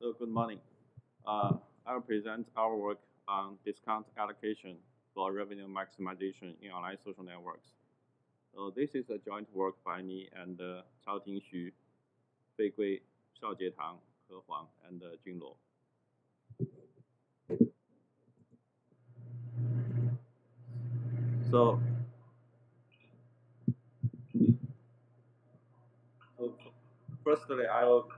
Good morning. I will present our work on discount allocation for revenue maximization in online social networks. This is a joint work by me and Chaoting Xu, Fei Gui, Xiaojie Tang, He Huang, and Jun Luo. So firstly, I will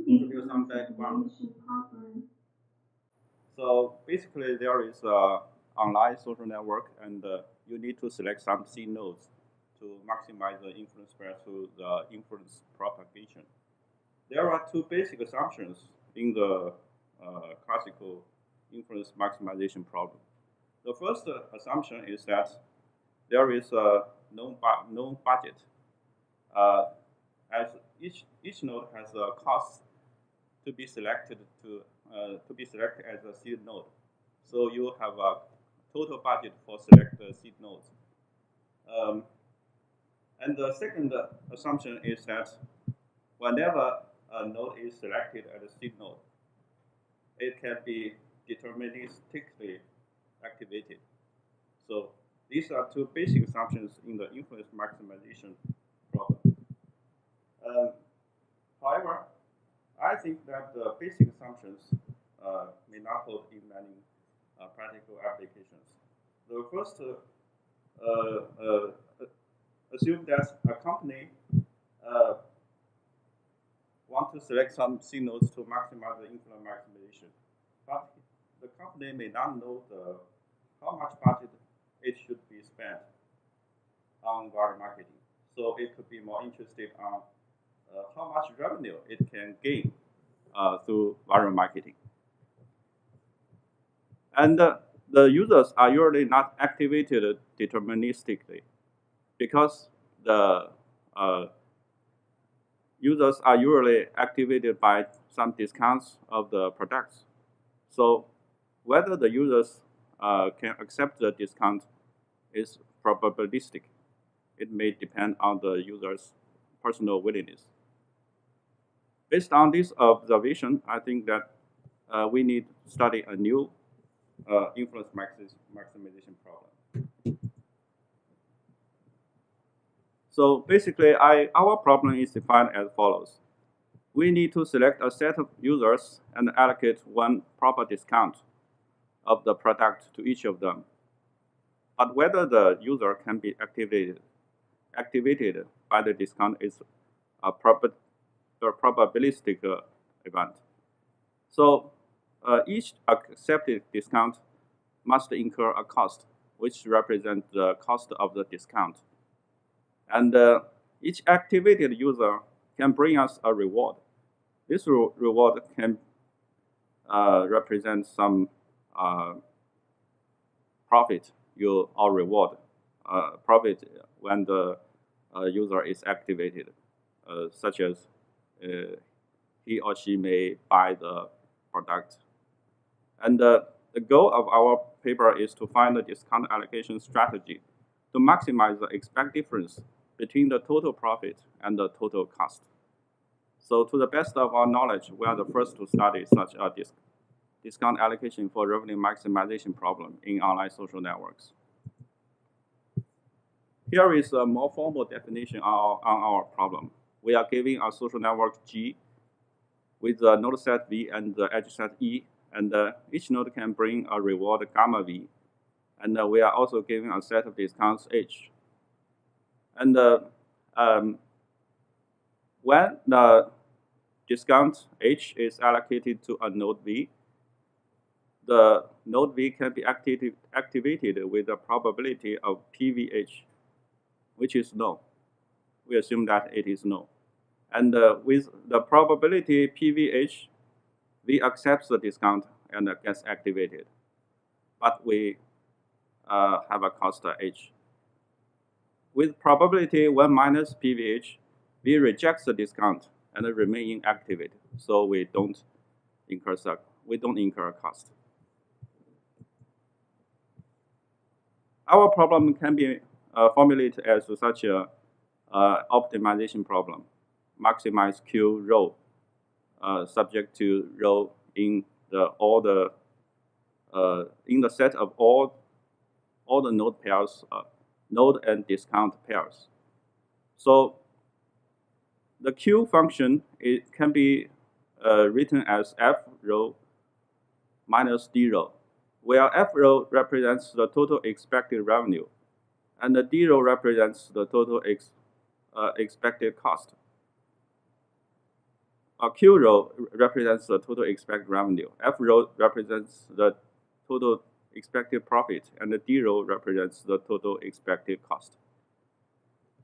introduce some background. So basically, there is an online social network, and you need to select some seed nodes to maximize the influence spread through the influence propagation. There are two basic assumptions in the classical influence maximization problem. The first assumption is that there is a known budget, as each node has a cost to be selected as a seed node. So you have a total budget for select seed nodes. And the second assumption is that whenever a node is selected as a seed node, it can be deterministically activated. So these are two basic assumptions in the influence maximization problem. However, I think that the basic assumptions may not hold in many practical applications. The first assume that a company want to select some signals to maximize the influence maximization, but the company may not know how much budget it should be spent on viral marketing. So it could be more interested on how much revenue it can gain through viral marketing. And the users are usually not activated deterministically because the users are usually activated by some discounts of the products. So whether the users can accept the discount is probabilistic. It may depend on the user's personal willingness. Based on this observation, I think that we need to study a new influence maximization problem. So basically, our problem is defined as follows. We need to select a set of users and allocate one proper discount of the product to each of them. But whether the user can be activated by the discount is a probabilistic event. So each accepted discount must incur a cost, which represents the cost of the discount. And each activated user can bring us a reward. This reward can represent some profit or reward. Profit when the user is activated, such as he or she may buy the product. And the goal of our paper is to find a discount allocation strategy to maximize the expected difference between the total profit and the total cost. So to the best of our knowledge, we are the first to study such a discount allocation for revenue maximization problem in online social networks. Here is a more formal definition on our problem. We are giving a social network G with the node set V and the edge set E, and each node can bring a reward gamma V. And we are also giving a set of discounts H. And when the discount H is allocated to a node V, the node V can be activated with a probability of PVH, which is no. We assume that it is no. And with the probability PVH, V accepts the discount and gets activated. But we have a cost H. With probability 1 minus PVH, V rejects the discount and remain inactivated. So we don't incur a cost. Our problem can be formulated as such a optimization problem. Maximize Q row subject to row in the in the set of all the node pairs, node and discount pairs. So the Q function, it can be written as F row minus D row, where F row represents the total expected revenue, and the D row represents the total expected cost. Q row represents the total expected revenue. F row represents the total expected profit, and the D row represents the total expected cost.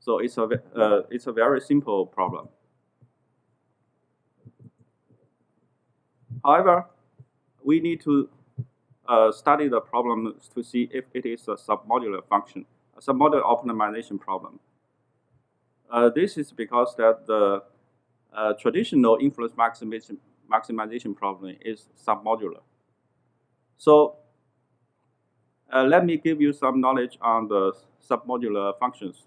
So it's a very simple problem. However, we need to study the problem to see if it is a submodular function, a submodular optimization problem. This is because that the traditional influence maximization problem is submodular. So let me give you some knowledge on the submodular functions.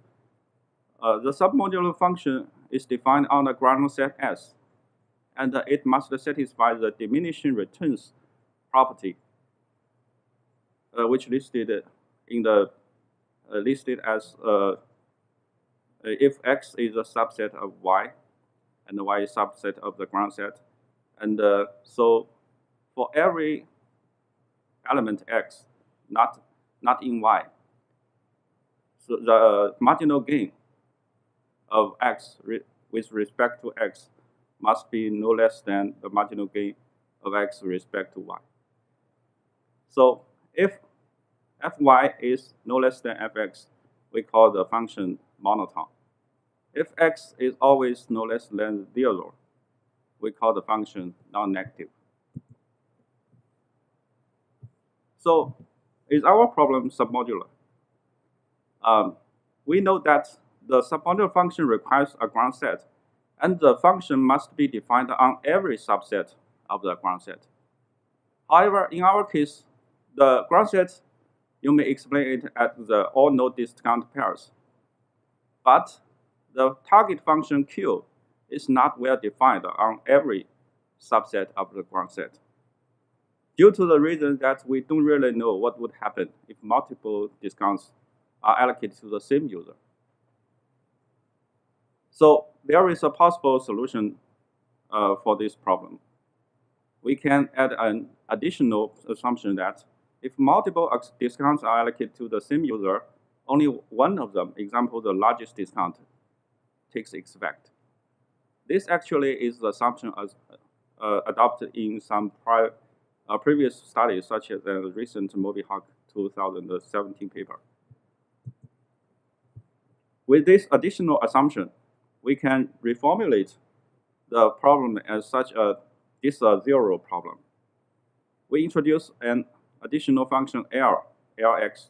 The submodular function is defined on the ground set S, and it must satisfy the diminishing returns property, which listed in the listed as if X is a subset of Y, and Y is subset of the ground set, and so for every element X, not in Y, so the marginal gain of X with respect to X must be no less than the marginal gain of X with respect to Y. So if Fy is no less than Fx, we call the function monotone. If X is always no less than 0, we call the function non-negative. So is our problem submodular? We know that the submodular function requires a ground set, and the function must be defined on every subset of the ground set. However, in our case, the ground set, you may explain it as the all node discount pairs. But the target function Q is not well defined on every subset of the ground set, due to the reason that we don't really know what would happen if multiple discounts are allocated to the same user. So there is a possible solution for this problem. We can add an additional assumption that if multiple discounts are allocated to the same user, only one of them, example, the largest discount, takes effect. This actually is the assumption as adopted in some previous studies, such as the recent MobiHoc 2017 paper. With this additional assumption, we can reformulate the problem as such a DISAO problem. We introduce an additional function Lx.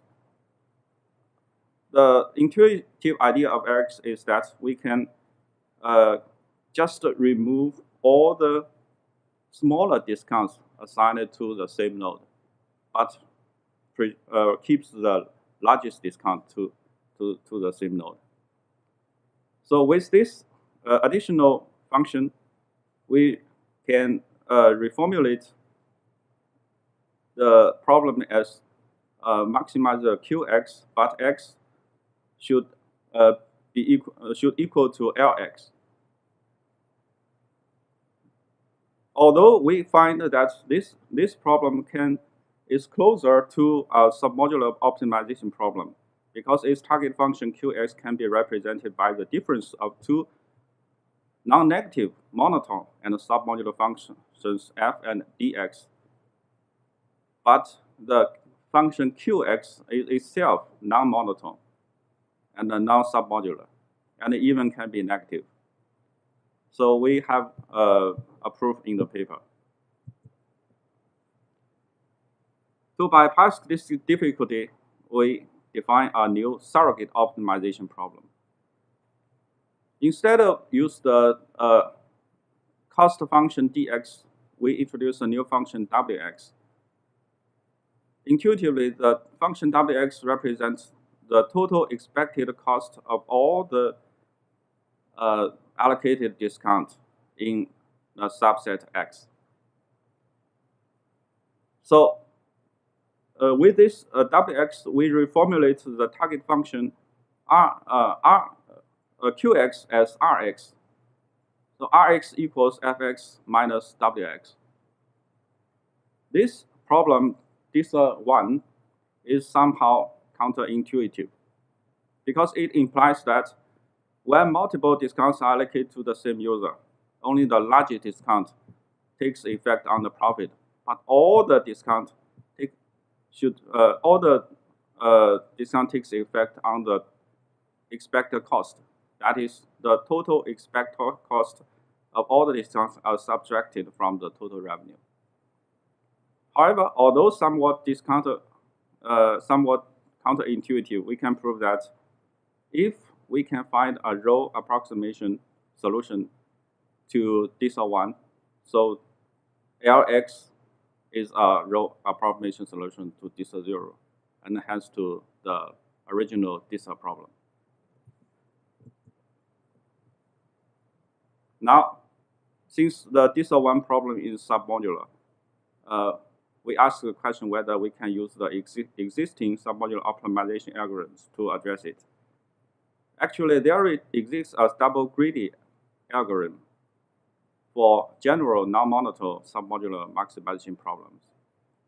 The intuitive idea of Lx is that we can just remove all the smaller discounts assigned to the same node, but keeps the largest discount to the same node. So with this additional function, we can reformulate the problem as maximize the Qx, but x should equal to Lx. Although we find that this problem is closer to a submodular optimization problem, because its target function Qx can be represented by the difference of two non-negative monotone and submodular functions f and dx. But the function Qx is itself non-monotone and non-submodular, and even can be negative. So we have a proof in the paper. To bypass this difficulty, we define a new surrogate optimization problem. Instead of use the cost function dx, we introduce a new function wx. Intuitively, the function wx represents the total expected cost of all the allocated discount in the subset X. So with this Wx, we reformulate the target function Qx as Rx. So Rx equals Fx minus Wx. This problem, this one, is somehow counterintuitive because it implies that when multiple discounts are allocated to the same user, only the largest discount takes effect on the profit, but all the discount discount takes effect on the expected cost. That is, the total expected cost of all the discounts are subtracted from the total revenue. However, although somewhat counterintuitive, we can prove that if we can find a row approximation solution to DISAO 1, so Lx is a row approximation solution to DISAO 0, and hence to the original DISAO problem. Now, since the DISAO 1 problem is submodular, we ask the question whether we can use the existing submodular optimization algorithms to address it. Actually, there exists a double greedy algorithm for general non-monotone submodular maximization problems.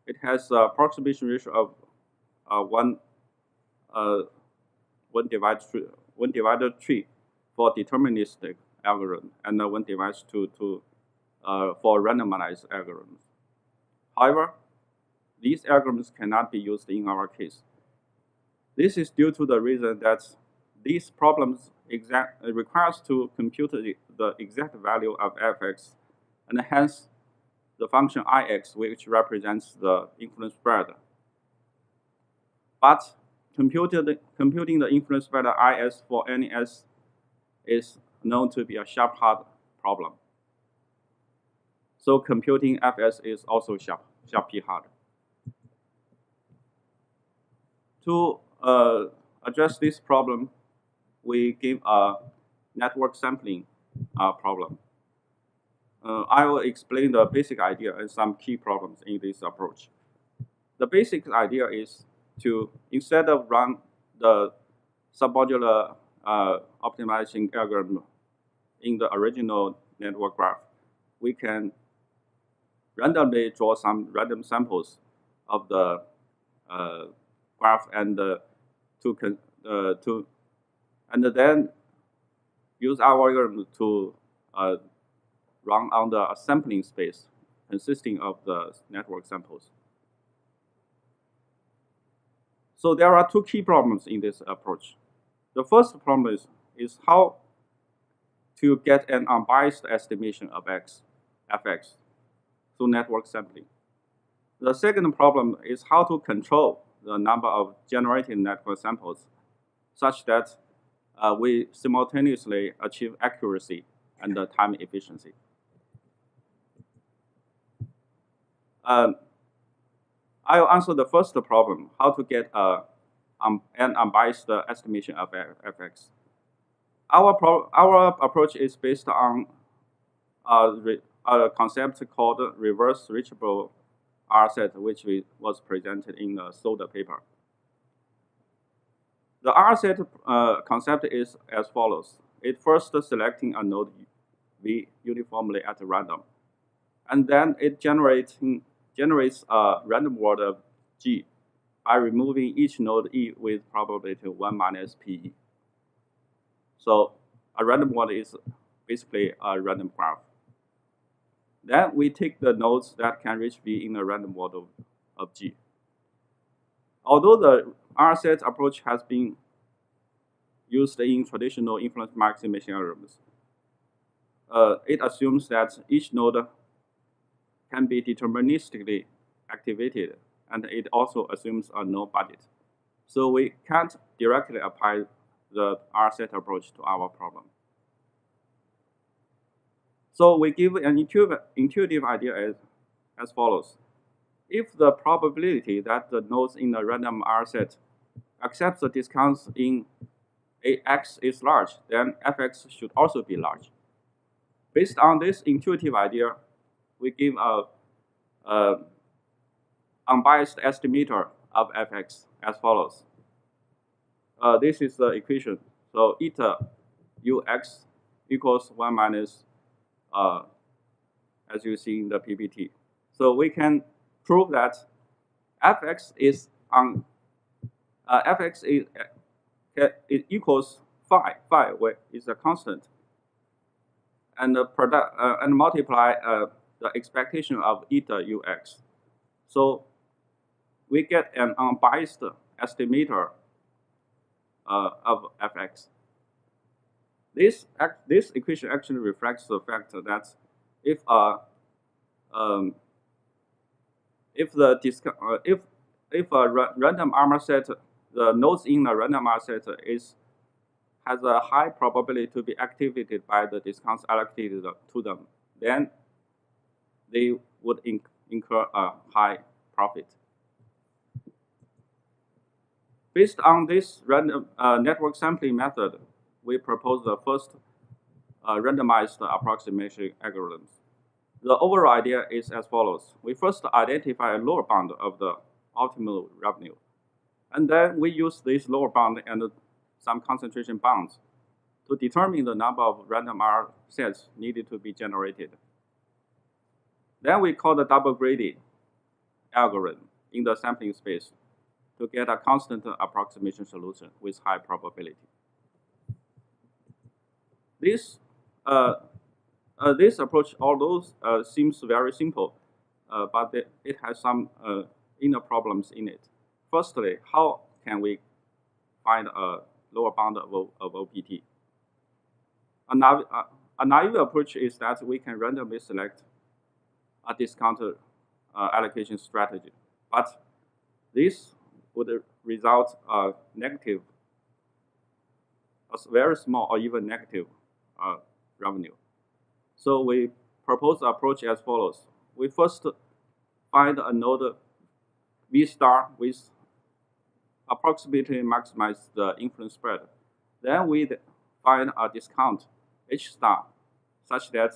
It has an approximation ratio of one divided 3 for deterministic algorithm and 1 divided 2 for randomized algorithms. However, these algorithms cannot be used in our case. This is due to the reason that these problems requires to compute the exact value of fx, and hence the function ix, which represents the influence spread. But computing the influence spread is for any s is known to be a sharp hard problem. So computing fs is also sharply hard. To address this problem, we give a network sampling problem. I will explain the basic idea and some key problems in this approach. The basic idea is to, instead of run the submodular optimizing algorithm in the original network graph, we can randomly draw some random samples of the graph and then use our algorithm to run on the sampling space consisting of the network samples. So there are 2 key problems in this approach. The first problem is how to get an unbiased estimation of fx through network sampling. The second problem is how to control the number of generated network samples such that we simultaneously achieve accuracy and time efficiency. I will answer the first problem, how to get an unbiased estimation of fx. Our approach is based on a concept called reverse reachable R set, which was presented in the Soda paper. The R set concept is as follows. It first selecting a node V uniformly at random, and then it generates a random word of G by removing each node E with probability 1 minus PE. So a random word is basically a random graph. Then we take the nodes that can reach V in a random world of G. Although the R set approach has been used in traditional influence maximization algorithms, it assumes that each node can be deterministically activated, and it also assumes a no budget. So we can't directly apply the R set approach to our problem. So we give an intuitive idea as follows. If the probability that the nodes in the random R set accepts the discounts in AX is large, then fx should also be large. Based on this intuitive idea, we give a unbiased estimator of fx as follows. This is the equation. So eta ux equals 1 minus, as you see in the PPT. So we can prove that fx is fx is it equals phi, where is a constant, and the product and multiply the expectation of eta ux. So we get an unbiased estimator of fx. This equation actually reflects the fact that if a random armor set, the nodes in a random armor set has a high probability to be activated by the discounts allocated to them, then they would incur a high profit. Based on this random network sampling method, we propose the first randomized approximation algorithms. The overall idea is as follows. We first identify a lower bound of the optimal revenue, and then we use this lower bound and some concentration bounds to determine the number of random R sets needed to be generated. Then we call the double graded algorithm in the sampling space to get a constant approximation solution with high probability. This approach, although seems very simple, but it has some inner problems in it. Firstly, how can we find a lower bound of OPT? A naive approach is that we can randomly select a discount allocation strategy, but this would result negative, a very small or even negative revenue. So we propose the approach as follows. We first find a node V star with approximately maximize the influence spread. Then we find a discount H star such that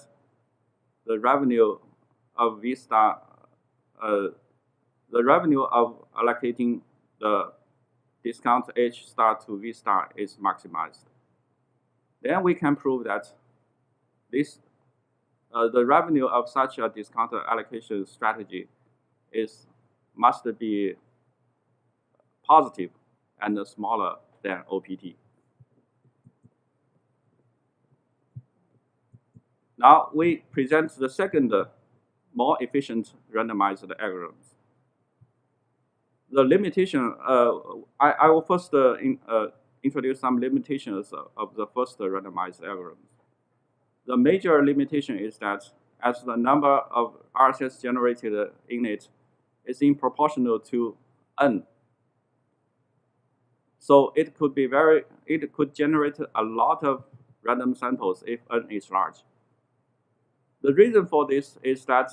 the revenue of V star, the revenue of allocating the discount H star to V star is maximized. Then we can prove that this the revenue of such a discount allocation strategy must be positive and smaller than OPT. Now we present the second, more efficient randomized algorithms. The limitation, I will first introduce some limitations of the first randomized algorithm. The major limitation is that as the number of RSS generated in it is in proportional to n, so it could generate a lot of random samples if n is large. The reason for this is that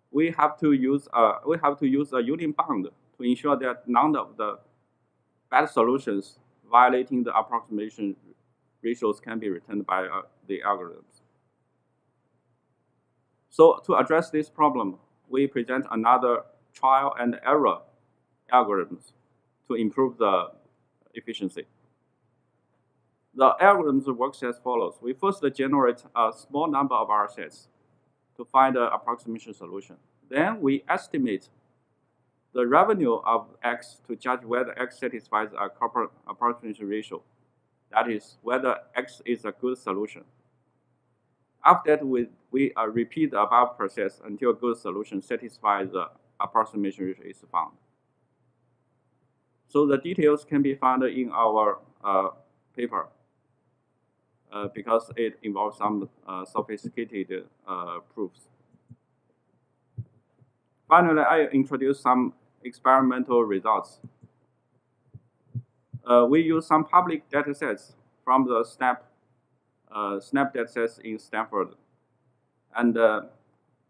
we have to use a union bound to ensure that none of the bad solutions violating the approximation ratios can be returned by the algorithms. So to address this problem, we present another trial and error algorithms to improve the efficiency. The algorithms works as follows. We first generate a small number of R sets to find an approximation solution. Then we estimate the revenue of X to judge whether X satisfies a corporate approximation ratio. That is, whether X is a good solution. After that, we repeat the above process until a good solution satisfies the approximation ratio is found. So the details can be found in our paper because it involves some sophisticated proofs. Finally, I introduce some experimental results. We use some public data sets from the SNAP data sets in Stanford. And the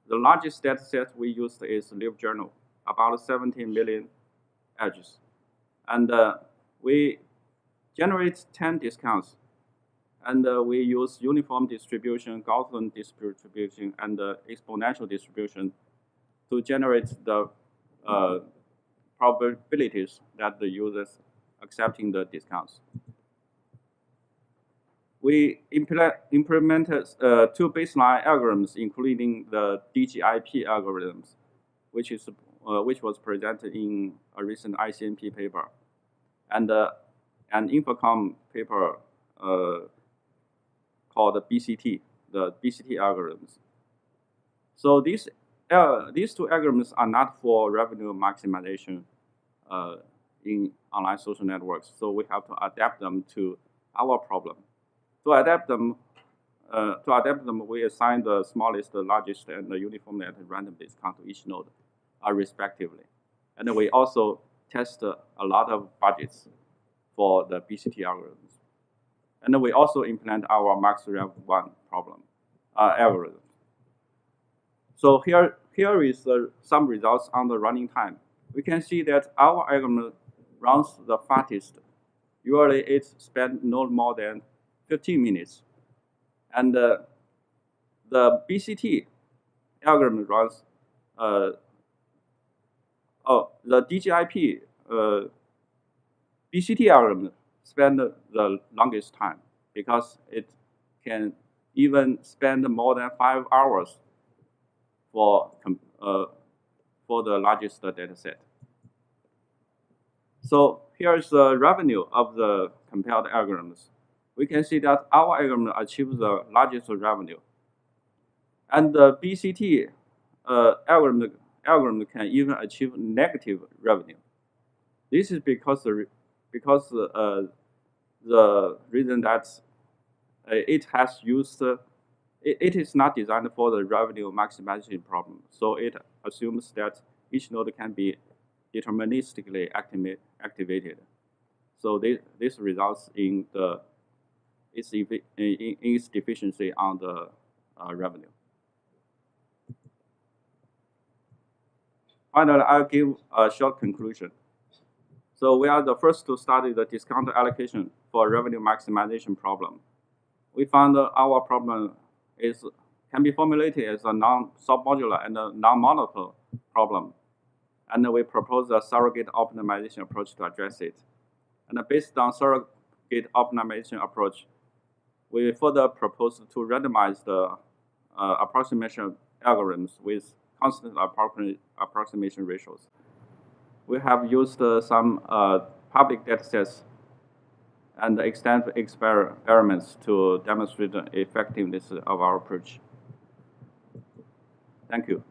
largest data set we used is Live Journal, about 17 million edges. And we generate 10 discounts And we use uniform distribution, Gaussian distribution, and exponential distribution to generate the probabilities that the users accepting the discounts. We implemented two baseline algorithms, including the DGIP algorithms, which was presented in a recent ICMP paper, and an Infocom paper called the BCT, the BCT algorithms. So these two algorithms are not for revenue maximization in online social networks. So we have to adapt them to our problem. To adapt them, we assign the smallest, the largest, and the uniformly at random discount to each node, respectively. And we also test a lot of budgets for the BCT algorithms. And we also implement our MaxRev1 problem algorithm. So here is some results on the running time. We can see that our algorithm runs the fastest. Usually it spends no more than 15 minutes. And the BCT algorithm runs, the DGIP BCT algorithm spend the longest time because it can even spend more than 5 hours for the largest data set. So here's the revenue of the compared algorithms. We can see that our algorithm achieves the largest revenue. And the BCT algorithm can even achieve negative revenue. This is because the reason that it has used it is not designed for the revenue maximization problem. So it assumes that each node can be deterministically activated. So this results in its deficiency on the revenue. Finally, I'll give a short conclusion. So we are the first to study the discount allocation for revenue maximization problem. We found that our problem can be formulated as a non-submodular and a non-monotone problem. And we propose a surrogate optimization approach to address it. And based on surrogate optimization approach, we further propose to randomize the approximation algorithms with constant approximation ratios. We have used some public datasets and extensive experiments to demonstrate the effectiveness of our approach. Thank you.